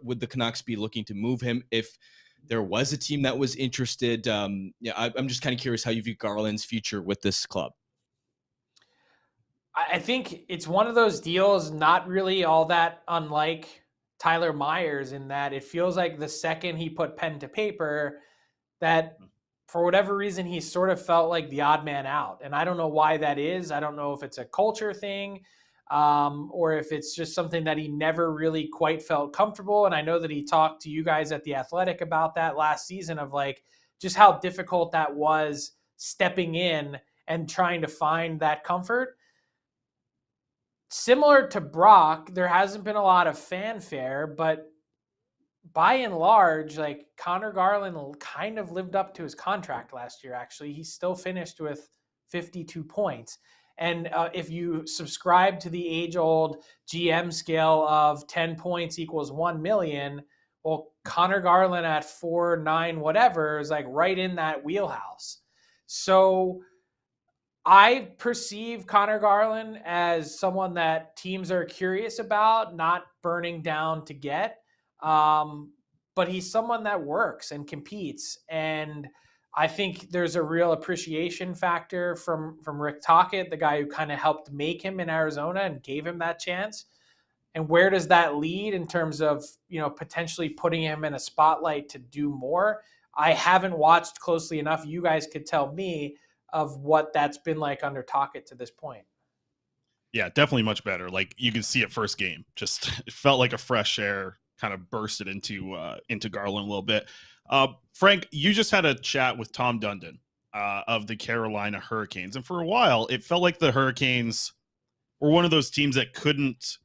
Would the Canucks be looking to move him if there was a team that was interested? I'm just kind of curious how you view Garland's future with this club. I think it's one of those deals, not really all that unlike Tyler Myers, in that it feels like the second he put pen to paper, that for whatever reason, he sort of felt like the odd man out. And I don't know why that is. I don't know if it's a culture thing, or if it's just something that he never really quite felt comfortable. And I know that he talked to you guys at The Athletic about that last season, of like just how difficult that was stepping in and trying to find that comfort. Similar to Brock, there hasn't been a lot of fanfare, but by and large, like Connor Garland kind of lived up to his contract last year. Actually, he still finished with 52 points. And if you subscribe to the age-old GM scale of 10 points equals 1 million, well, Connor Garland at 4, 9, whatever is like right in that wheelhouse. So I perceive Connor Garland as someone that teams are curious about, not burning down to get. But he's someone that works and competes. And I think there's a real appreciation factor from Rick Tocchet, the guy who kind of helped make him in Arizona and gave him that chance. And where does that lead in terms of, potentially putting him in a spotlight to do more? I haven't watched closely enough. You guys could tell me of what that's been like under Tocchet to this point. Yeah, definitely much better. Like you can see it first game, just it felt like a fresh air kind of bursted into Garland a little bit. Frank, you just had a chat with Tom Dundon of the Carolina Hurricanes. And for a while, it felt like the Hurricanes were one of those teams that couldn't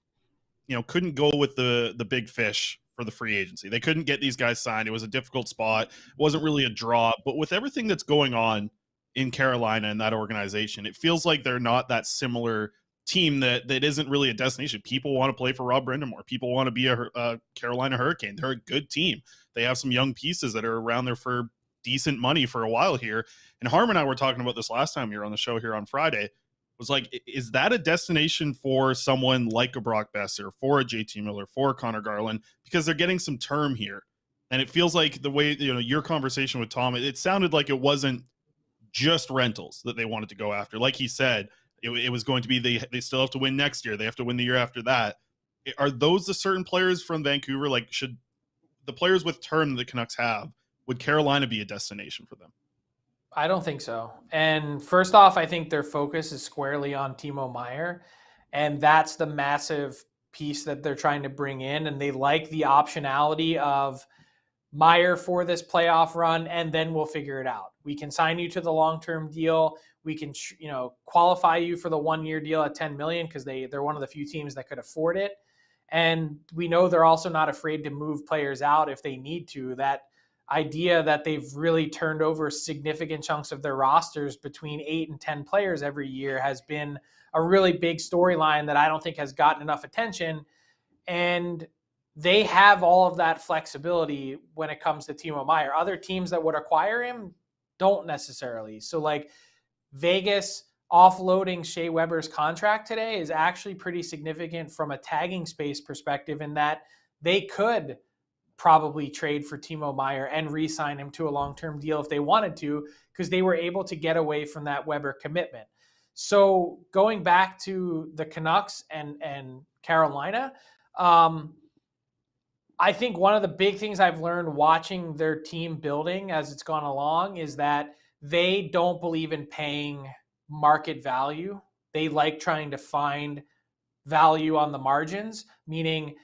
go with the big fish for the free agency. They couldn't get these guys signed. It was a difficult spot. It wasn't really a draw. But with everything that's going on in Carolina and that organization, it feels like they're not that similar team that isn't really a destination. People want to play for Rob Brindamore. People want to be a Carolina Hurricane. They're a good team. They have some young pieces that are around there for decent money for a while here. And Harm and I were talking about this last time you were on the show here on Friday. Was like, is that a destination for someone like a Brock Boeser, for a JT Miller, for a Connor Garland? Because they're getting some term here. And it feels like the way, your conversation with Tom, it sounded like it wasn't just rentals that they wanted to go after. Like he said, it was going to be they still have to win next year. They have to win the year after that. Are those the certain players from Vancouver? Like, should the players with term that the Canucks have, would Carolina be a destination for them? I don't think so. And first off, I think their focus is squarely on Timo Meier. And that's the massive piece that they're trying to bring in. And they like the optionality of Meier for this playoff run, and then we'll figure it out. We can sign you to the long-term deal. We can, qualify you for the 1-year deal at $10 million because they're one of the few teams that could afford it. And we know they're also not afraid to move players out if they need to. That idea that they've really turned over significant chunks of their rosters between 8 and 10 players every year has been a really big storyline that I don't think has gotten enough attention. And they have all of that flexibility when it comes to Timo Meier. Other teams that would acquire him don't necessarily. So like Vegas offloading Shea Weber's contract today is actually pretty significant from a tagging space perspective, in that they could probably trade for Timo Meier and re-sign him to a long-term deal if they wanted to, because they were able to get away from that Weber commitment. So going back to the Canucks and Carolina, I think one of the big things I've learned watching their team building as it's gone along is that they don't believe in paying market value. They like trying to find value on the margins, meaning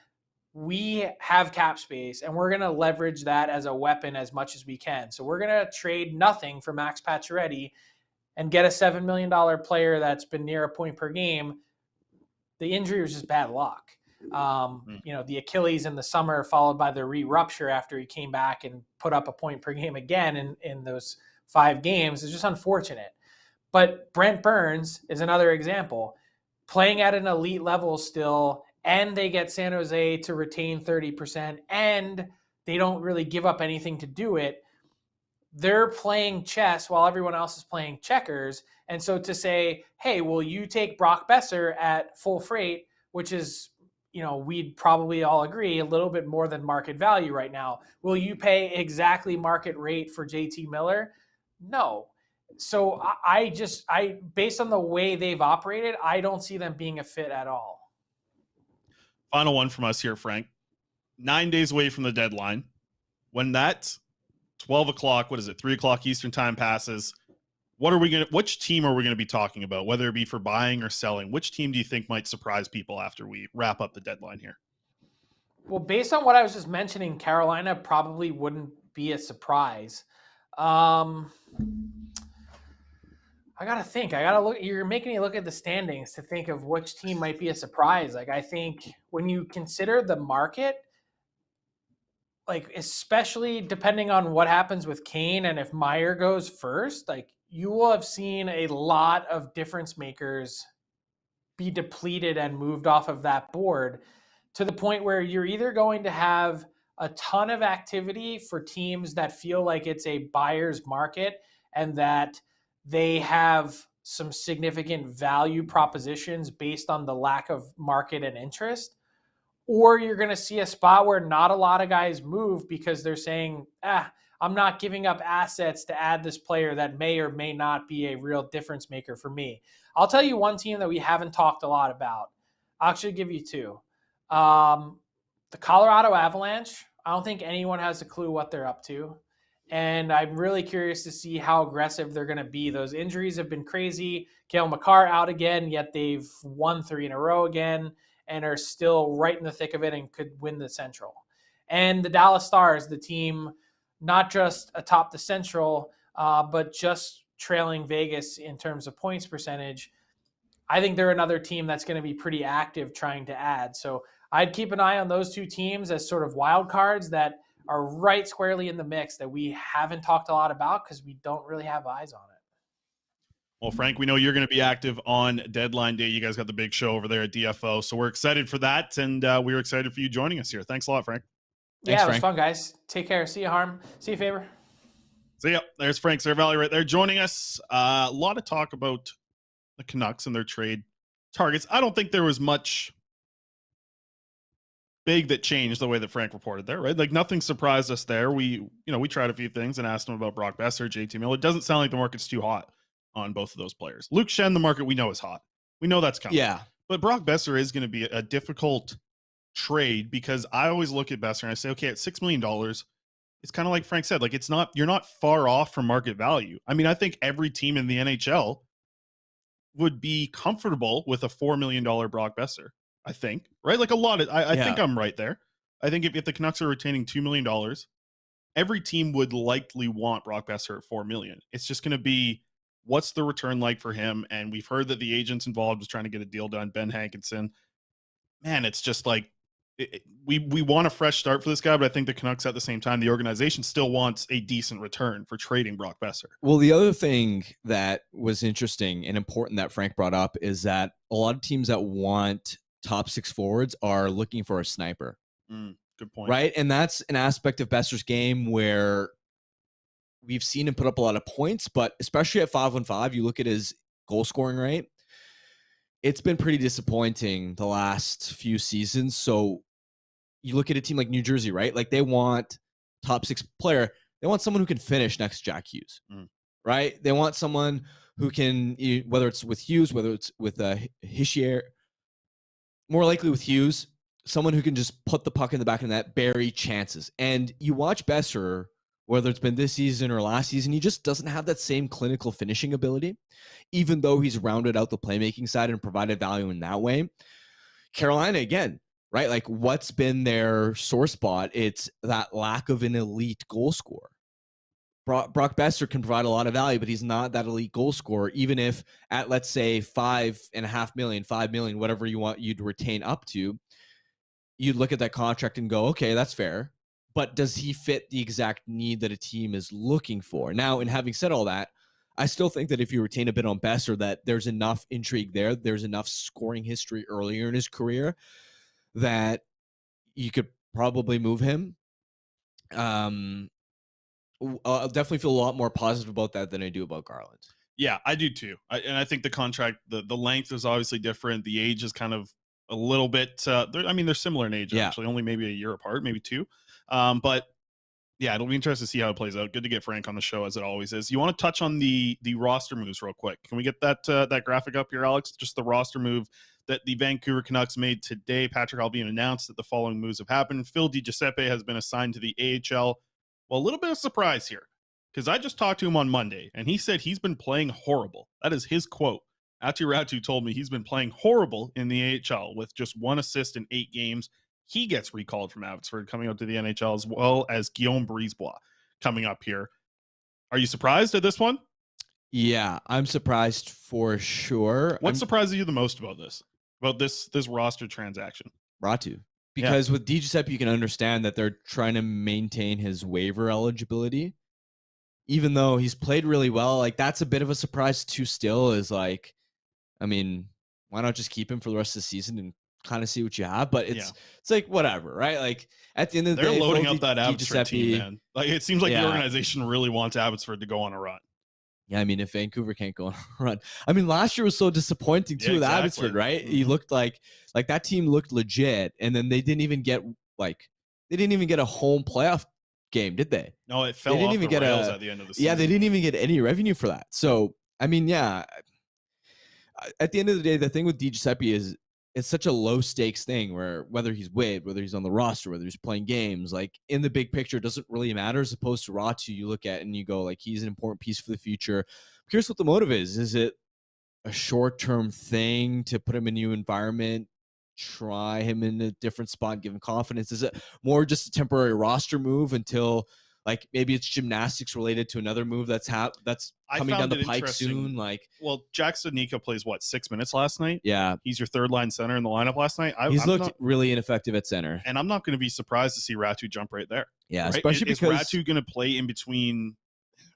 we have cap space and we're going to leverage that as a weapon as much as we can. So we're going to trade nothing for Max Pacioretty and get a $7 million player that's been near a point per game. The injury was just bad luck. The Achilles in the summer followed by the re-rupture after he came back and put up a point per game again in those 5 games is just unfortunate. But Brent Burns is another example, playing at an elite level still, and they get San Jose to retain 30%, and they don't really give up anything to do it. they're playing chess while everyone else is playing checkers. And so to say, hey, will you take Brock Boeser at full freight, which is, we'd probably all agree a little bit more than market value right now. Will you pay exactly market rate for JT Miller? No. So I based on the way they've operated, I don't see them being a fit at all. Final one from us here, Frank. 9 days away from the deadline. When that 12 o'clock, 3 o'clock Eastern time passes, which team are we going to be talking about, whether it be for buying or selling? Which team do you think might surprise people after we wrap up the deadline here? Well, based on what I was just mentioning, Carolina probably wouldn't be a surprise. I got to think. I got to look. You're making me look at the standings to think of which team might be a surprise. Like, I think when you consider the market, like, especially depending on what happens with Kane and if Meyer goes first, like, you will have seen a lot of difference makers be depleted and moved off of that board to the point where you're either going to have a ton of activity for teams that feel like it's a buyer's market and that they have some significant value propositions based on the lack of market and interest, or you're going to see a spot where not a lot of guys move because they're saying, I'm not giving up assets to add this player that may or may not be a real difference maker for me. I'll tell you one team that we haven't talked a lot about. I'll actually give you two. The Colorado Avalanche. I don't think anyone has a clue what they're up to. And I'm really curious to see how aggressive they're going to be. Those injuries have been crazy. Cale Makar out again, yet they've won 3 in a row again and are still right in the thick of it and could win the Central. And the Dallas Stars, the team not just atop the Central, but just trailing Vegas in terms of points percentage. I think they're another team that's going to be pretty active trying to add. So I'd keep an eye on those two teams as sort of wild cards that are right squarely in the mix that we haven't talked a lot about because we don't really have eyes on it. Well, Frank, we know you're going to be active on deadline day. You guys got the big show over there at DFO, so we're excited for that, and we were excited for you joining us here. Thanks a lot, Frank. Thanks, it was fun, guys. Take care. See you, Harm. See you, Faber. See ya. There's Frank Seravalli right there joining us. A lot of talk about the Canucks and their trade targets. I don't think there was much big that changed the way that Frank reported there, right? Like, nothing surprised us there. We tried a few things and asked him about Brock Boeser, JT Miller. It doesn't sound like the market's too hot on both of those players. Luke Schenn, the market we know is hot. We know that's coming. Yeah. But Brock Boeser is going to be a difficult trade because I always look at Boeser and I say, okay, at $6 million, it's kind of like Frank said, like, you're not far off from market value. I mean, I think every team in the NHL would be comfortable with a $4 million Brock Boeser, I think, right? Like, a lot of, I think I'm right there. I think if the Canucks are retaining $2 million, every team would likely want Brock Boeser at $4 million. It's just going to be, what's the return like for him? And we've heard that the agents involved was trying to get a deal done. Ben Hankinson, man, it's just like, we want a fresh start for this guy, but I think the Canucks at the same time, the organization still wants a decent return for trading Brock Boeser. Well, the other thing that was interesting and important that Frank brought up is that a lot of teams that want top 6 forwards are looking for a sniper. Good point. Right? And that's an aspect of Boeser's game where we've seen him put up a lot of points, but especially at 5-on-5, you look at his goal scoring rate, it's been pretty disappointing the last few seasons. So you look at a team like New Jersey, right? Like, they want top 6 player. They want someone who can finish next to Jack Hughes, right? They want someone who can, whether it's with Hughes, whether it's with Hischier, more likely with Hughes, someone who can just put the puck in the back of the net, bury chances. And you watch Boeser, whether it's been this season or last season, he just doesn't have that same clinical finishing ability, even though he's rounded out the playmaking side and provided value in that way. Carolina, again, right? Like, what's been their sore spot? It's that lack of an elite goal scorer. Brock Boeser can provide a lot of value, but he's not that elite goal scorer, even if at, let's say, $5.5 million, $5 million, whatever you want you'd retain up to, you'd look at that contract and go, okay, that's fair. But does he fit the exact need that a team is looking for? Now, in having said all that, I still think that if you retain a bit on Boeser, that there's enough intrigue there. There's enough scoring history earlier in his career that you could probably move him. I'll definitely feel a lot more positive about that than I do about Garland. Yeah, I do too. And I think the contract, the length is obviously different. The age is kind of a little bit. They're similar in age, actually, only maybe a year apart, maybe 2. But yeah, it'll be interesting to see how it plays out. Good to get Frank on the show, as it always is. You want to touch on the roster moves real quick? Can we get that graphic up here, Alex? Just the roster move that the Vancouver Canucks made today. Patrick Allvin announced that the following moves have happened. Phil DiGiuseppe has been assigned to the AHL. Well, a little bit of surprise here, because I just talked to him on Monday, and he said he's been playing horrible. That is his quote. Aatu Räty told me he's been playing horrible in the AHL with just 1 assist in 8 games. He gets recalled from Abbotsford, coming up to the NHL, as well as Guillaume Brisebois coming up here. Are you surprised at this one? Yeah, I'm surprised for sure. What surprises you the most about this roster transaction? Räty. Because with DiGiuseppe, you can understand that they're trying to maintain his waiver eligibility. Even though he's played really well, like that's a bit of a surprise too still, is like, I mean, why not just keep him for the rest of the season and kind of see what you have? But it's like whatever, right? Like at the end of the day, they're loading up that Abbotsford team, man. Like it seems like the organization really wants Abbotsford to go on a run. Yeah, I mean, if Vancouver can't go on a run, I mean, last year was so disappointing too with Abbotsford, right? He looked like that team looked legit, and then they didn't even get a home playoff game, did they? No, it fell off the rails at the end of the season. Yeah, they didn't even get any revenue for that. So, I mean, yeah, at the end of the day, the thing with DiGiuseppe is it's such a low stakes thing where whether he's waived, whether he's on the roster, whether he's playing games, like in the big picture, it doesn't really matter, as opposed to Räty, you look at and you go like, he's an important piece for the future. I'm curious what the motive is. Is it a short-term thing to put him in a new environment, try him in a different spot, give him confidence? Is it more just a temporary roster move until like maybe it's gymnastics related to another move that's coming down the pike soon? Like, well, Jack Studnicka plays 6 minutes last night. Yeah, he's your third line center in the lineup last night. He's looked really ineffective at center, and I'm not going to be surprised to see Räty jump right there. Yeah, right? Especially because Räty going to play in between.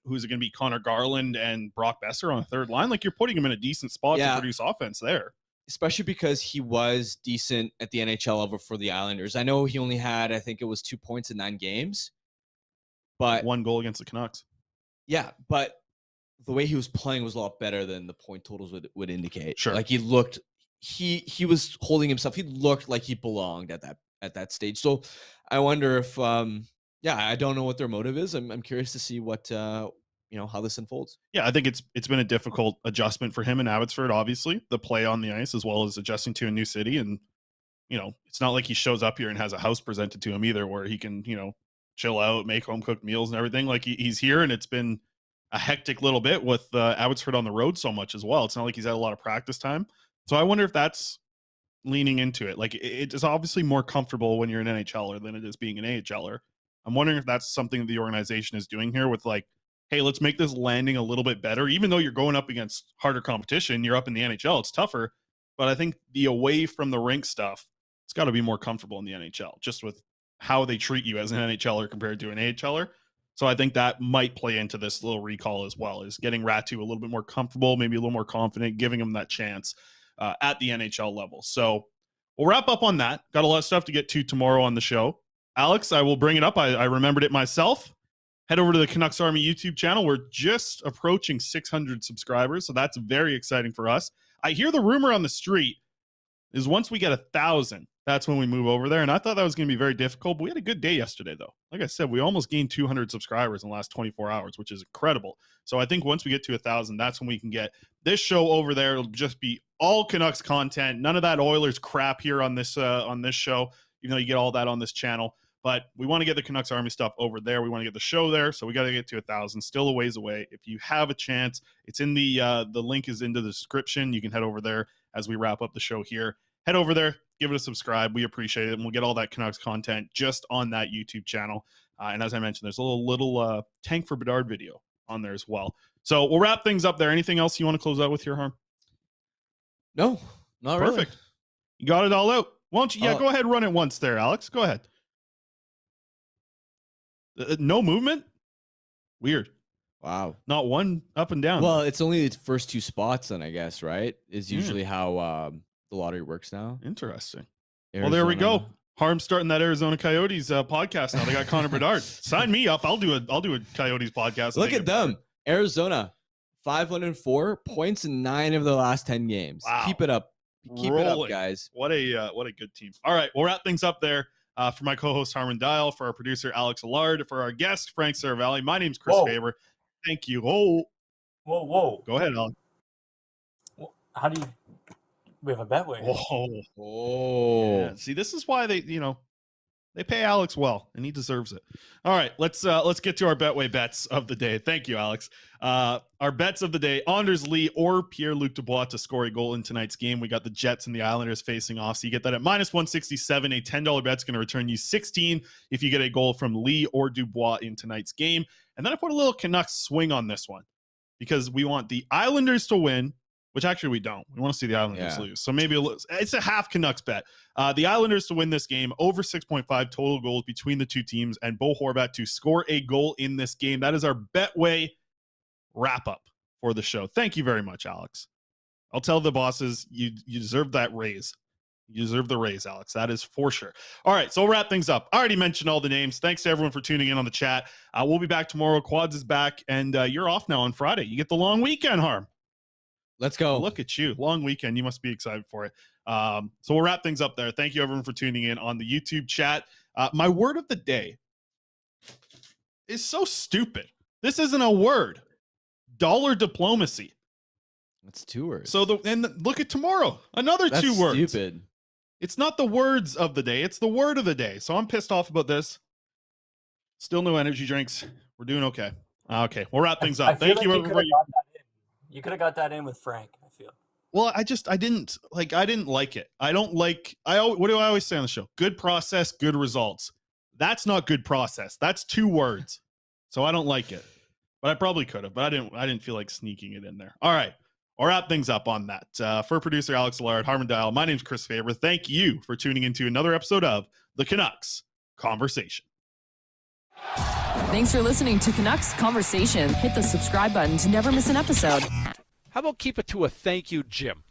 Who's it going to be? Connor Garland and Brock Boeser on the third line. Like, you're putting him in a decent spot to produce offense there. Especially because he was decent at the NHL level for the Islanders. I know he only had, I think it was 2 points in 9 games. But 1 goal against the Canucks. Yeah, but the way he was playing was a lot better than the point totals would indicate. Sure. Like he looked, he was holding himself. He looked like he belonged at that stage. So I wonder if, I don't know what their motive is. I'm curious to see what, how this unfolds. Yeah, I think it's been a difficult adjustment for him in Abbotsford, obviously, the play on the ice as well as adjusting to a new city. And, it's not like he shows up here and has a house presented to him either where he can, chill out, make home cooked meals and everything. Like he's here, and it's been a hectic little bit with Abbotsford on the road so much as well. It's not like he's had a lot of practice time. So I wonder if that's leaning into it. Like it is obviously more comfortable when you're an NHLer than it is being an AHLer. I'm wondering if that's something the organization is doing here with like, hey, let's make this landing a little bit better. Even though you're going up against harder competition, you're up in the NHL, it's tougher. But I think the away from the rink stuff, it's got to be more comfortable in the NHL, just with how they treat you as an NHLer compared to an AHLer. So I think that might play into this little recall as well, is getting Räty a little bit more comfortable, maybe a little more confident, giving him that chance at the NHL level. So we'll wrap up on that. Got a lot of stuff to get to tomorrow on the show. Alex, I will bring it up. I remembered it myself. Head over to the CanucksArmy YouTube channel. We're just approaching 600 subscribers, so that's very exciting for us. I hear the rumor on the street is once we get 1,000, that's when we move over there. And I thought that was going to be very difficult, but we had a good day yesterday, though. Like I said, we almost gained 200 subscribers in the last 24 hours, which is incredible. So I think once we get to 1,000, that's when we can get this show over there. It'll just be all Canucks content. None of that Oilers crap here on this show, even though you get all that on this channel. But we want to get the CanucksArmy stuff over there. We want to get the show there, so we got to get to 1,000. Still a ways away. If you have a chance, it's in the link is in the description. You can head over there as we wrap up the show here. Head over there, give it a subscribe. We appreciate it, and we'll get all that Canucks content just on that YouTube channel. And as I mentioned, there's a little Tank for Bedard video on there as well. So we'll wrap things up there. Anything else you want to close out with here, Harm? No, not Perfect. really. You got it all out. Why don't you? Yeah, go ahead and run it once there, Alex. Go ahead. No movement? Weird. Wow. Not one up and down. Well, it's only the first 2 spots then, I guess, right? Is usually how the lottery works now. Interesting. Arizona. Well, there we go. Harm's starting that Arizona Coyotes podcast now. They got Connor Bedard. Sign me up. I'll do a Coyotes podcast. Look at them. Arizona, 5-4, points in 9 of the last 10 games. Wow. Keep it up. Keep it up, guys. What a good team. All right, we'll wrap things up there. For my co-host Harmon Dial, for our producer Alex Allard, for our guest Frank Seravalli. My name's Chris Faber. Thank you. Whoa. Go ahead, Alex. How do you? We have a Betway. Yeah. See, this is why they pay Alex well, and he deserves it. All right, let's get to our Betway bets of the day. Thank you, Alex. Our bets of the day: Anders Lee or Pierre-Luc Dubois to score a goal in tonight's game. We got the Jets and the Islanders facing off, so you get that at -167. A $10 bet's going to return you 16 if you get a goal from Lee or Dubois in tonight's game. And then I put a little Canucks swing on this one because we want the Islanders to win. Which actually we don't. We want to see the Islanders lose. So maybe it's a half Canucks bet. The Islanders to win this game, over 6.5 total goals between the two teams, and Bo Horvat to score a goal in this game. That is our Betway wrap-up for the show. Thank you very much, Alex. I'll tell the bosses you deserve that raise. You deserve the raise, Alex. That is for sure. All right, so we'll wrap things up. I already mentioned all the names. Thanks to everyone for tuning in on the chat. We'll be back tomorrow. Quads is back, and you're off now on Friday. You get the long weekend, Harm. Let's go. Look at you. Long weekend. You must be excited for it. So we'll wrap things up there. Thank you, everyone, for tuning in on the YouTube chat. My word of the day is so stupid. This isn't a word. Dollar diplomacy. That's 2 words. So look at tomorrow. Another That's 2 words. Stupid. It's not the words of the day. It's the word of the day. So I'm pissed off about this. Still no energy drinks. We're doing okay. Okay. We'll wrap things up. Thank you, everybody. You could have got that in with Frank, I feel. Well, I didn't like it. I don't like, what do I always say on the show? Good process, good results. That's not good process. That's 2 words. So I don't like it, but I probably could have, but I didn't feel like sneaking it in there. All right. I'll wrap things up on that. For producer Alex Allard, Harmon Dial, my name's Chris Faber. Thank you for tuning into another episode of the Canucks Conversation. Thanks for listening to Canucks Conversation. Hit the subscribe button to never miss an episode. How about keep it to a thank you, Jim?